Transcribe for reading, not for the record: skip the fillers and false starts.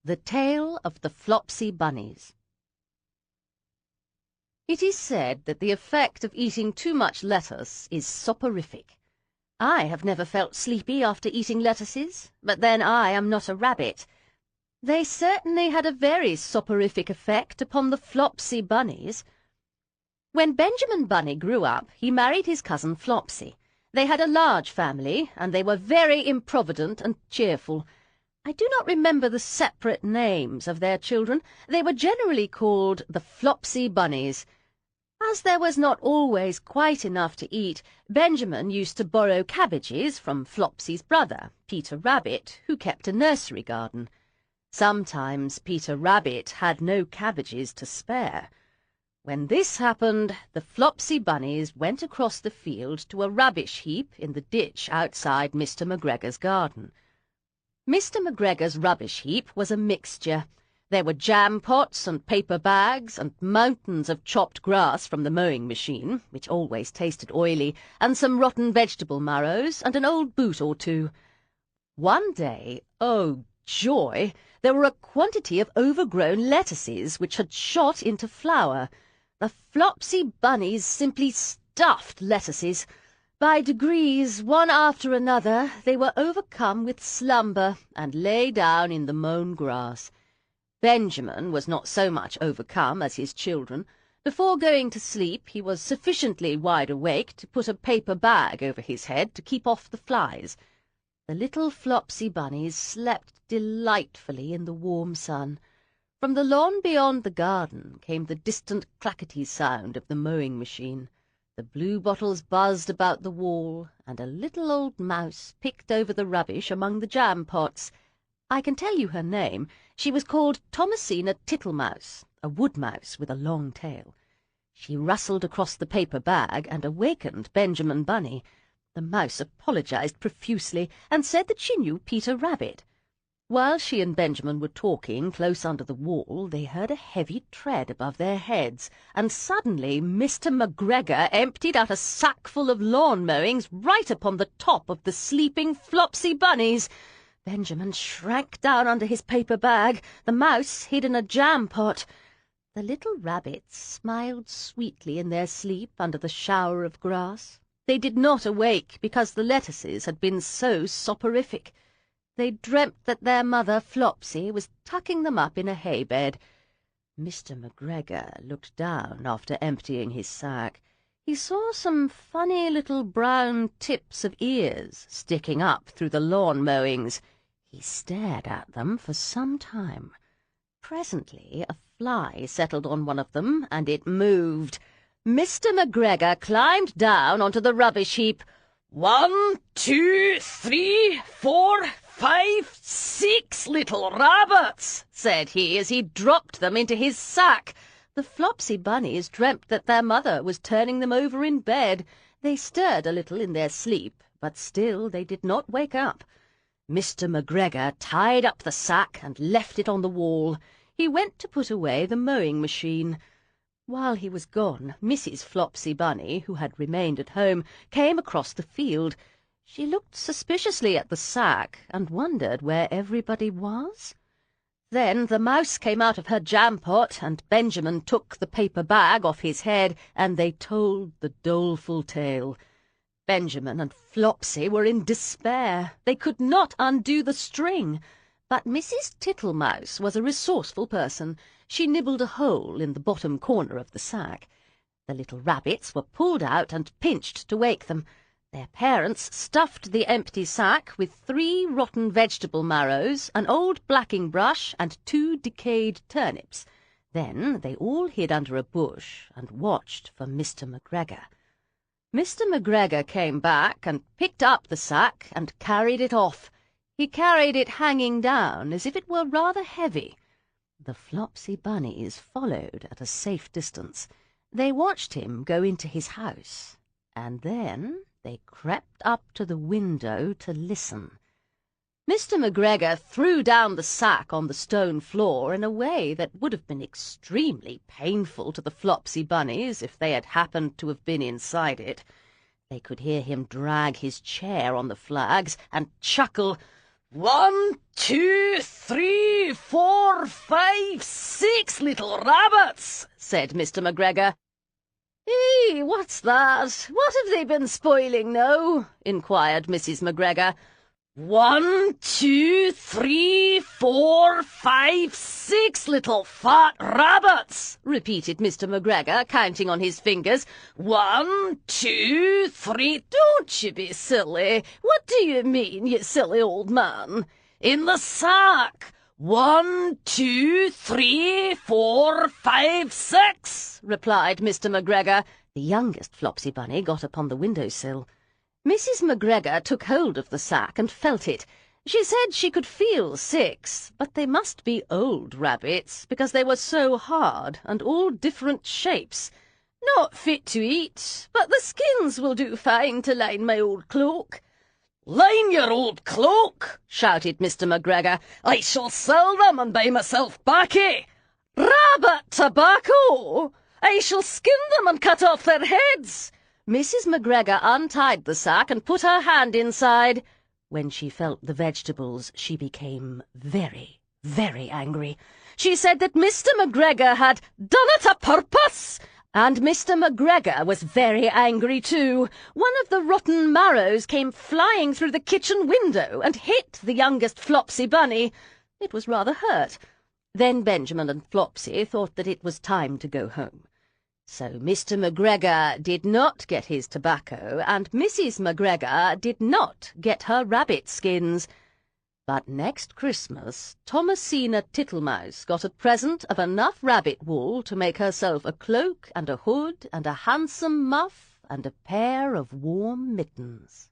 The Tale of the Flopsy Bunnies. It is said that the effect of eating too much lettuce is soporific. I have never felt sleepy after eating lettuces, but then I am not a rabbit. They certainly had a very soporific effect upon the Flopsy Bunnies. When Benjamin Bunny grew up, he married his cousin Flopsy. They had a large family, and they were very improvident and cheerful. I do not remember the separate names of their children. They were generally called the Flopsy Bunnies. As there was not always quite enough to eat, Benjamin used to borrow cabbages from Flopsy's brother, Peter Rabbit, who kept a nursery garden. Sometimes Peter Rabbit had no cabbages to spare. When this happened, the Flopsy Bunnies went across the field to a rubbish heap in the ditch outside Mr. McGregor's garden. Mr. McGregor's rubbish heap was a mixture. There were jam pots and paper bags and mountains of chopped grass from the mowing machine, which always tasted oily, and some rotten vegetable marrows and an old boot or two. One day, oh joy, there were a quantity of overgrown lettuces which had shot into flower. The Flopsy Bunnies simply stuffed lettuces. By degrees, one after another, they were overcome with slumber and lay down in the mown grass. Benjamin was not so much overcome as his children. Before going to sleep, he was sufficiently wide awake to put a paper bag over his head to keep off the flies. The little Flopsy Bunnies slept delightfully in the warm sun. From the lawn beyond the garden came the distant clackety sound of the mowing machine. The bluebottles buzzed about the wall, and a little old mouse picked over the rubbish among the jam pots. I can tell you her name. She was called Thomasina Tittlemaus, a wood mouse with a long tail. She rustled across the paper bag and awakened Benjamin Bunny. The mouse apologized profusely and said that she knew Peter Rabbit. While she and Benjamin were talking close under the wall, they heard a heavy tread above their heads, and suddenly Mr. McGregor emptied out a sackful of lawn mowings right upon the top of the sleeping Flopsy Bunnies. Benjamin shrank down under his paper bag, the mouse hid in a jam pot. The little rabbits smiled sweetly in their sleep under the shower of grass. They did not awake because the lettuces had been so soporific. They dreamt that their mother, Flopsy, was tucking them up in a hay-bed. Mr. McGregor looked down after emptying his sack. He saw some funny little brown tips of ears sticking up through the lawn mowings. He stared at them for some time. Presently a fly settled on one of them, and it moved. Mr. McGregor climbed down onto the rubbish heap. 1, 2, 3, 4, 5, 6 little rabbits, said he as he dropped them into his sack. The Flopsy Bunnies dreamt that their mother was turning them over in bed. They stirred a little in their sleep, but still they did not wake up. Mr. McGregor tied up the sack and left it on the wall. He went to put away the mowing machine. While he was gone, Mrs. Flopsy Bunny, who had remained at home, came across the field. She looked suspiciously at the sack and wondered where everybody was. Then the mouse came out of her jam pot, and Benjamin took the paper bag off his head, and they told the doleful tale. Benjamin and Flopsy were in despair. They could not undo the string. But Mrs. Tittlemaus was a resourceful person. She nibbled a hole in the bottom corner of the sack. The little rabbits were pulled out and pinched to wake them. Their parents stuffed the empty sack with 3 rotten vegetable marrows, an old blacking brush, and 2 decayed turnips. Then they all hid under a bush and watched for Mr. McGregor. Mr. McGregor came back and picked up the sack and carried it off. He carried it hanging down as if it were rather heavy. The Flopsy Bunnies followed at a safe distance. They watched him go into his house, and then they crept up to the window to listen. Mr. McGregor threw down the sack on the stone floor in a way that would have been extremely painful to the Flopsy Bunnies if they had happened to have been inside it. They could hear him drag his chair on the flags and chuckle. 1, 2, 3, 4, 5, 6 little rabbits, said Mr. McGregor. What's that? What have they been spoiling now? Inquired Mrs. McGregor. 1, 2, 3, 4, 5, 6 little fat rabbits, repeated Mr. McGregor, counting on his fingers. 1, 2, 3. Don't you be silly. What do you mean, you silly old man? In the sack. 1, 2, 3, 4, 5, 6, replied Mr. McGregor. The youngest Flopsy Bunny got upon the window-sill. Mrs. McGregor took hold of the sack and felt it. She said she could feel 6, but they must be old rabbits, because they were so hard and all different shapes. Not fit to eat, but the skins will do fine to line my old cloak. Line your old cloak, shouted Mr. McGregor. I shall sell them and buy myself baccy. Rabbit tobacco! I shall skin them and cut off their heads. Mrs. McGregor untied the sack and put her hand inside. When she felt the vegetables, she became very, very angry. She said that Mr. McGregor had done it a purpose, and Mr. McGregor was very angry too. One of the rotten marrows came flying through the kitchen window and hit the youngest Flopsy Bunny. It was rather hurt. Then Benjamin and Flopsy thought that it was time to go home. So Mr. McGregor did not get his tobacco, and Mrs. McGregor did not get her rabbit skins. But next Christmas, Thomasina Tittlemouse got a present of enough rabbit wool to make herself a cloak and a hood and a handsome muff and a pair of warm mittens.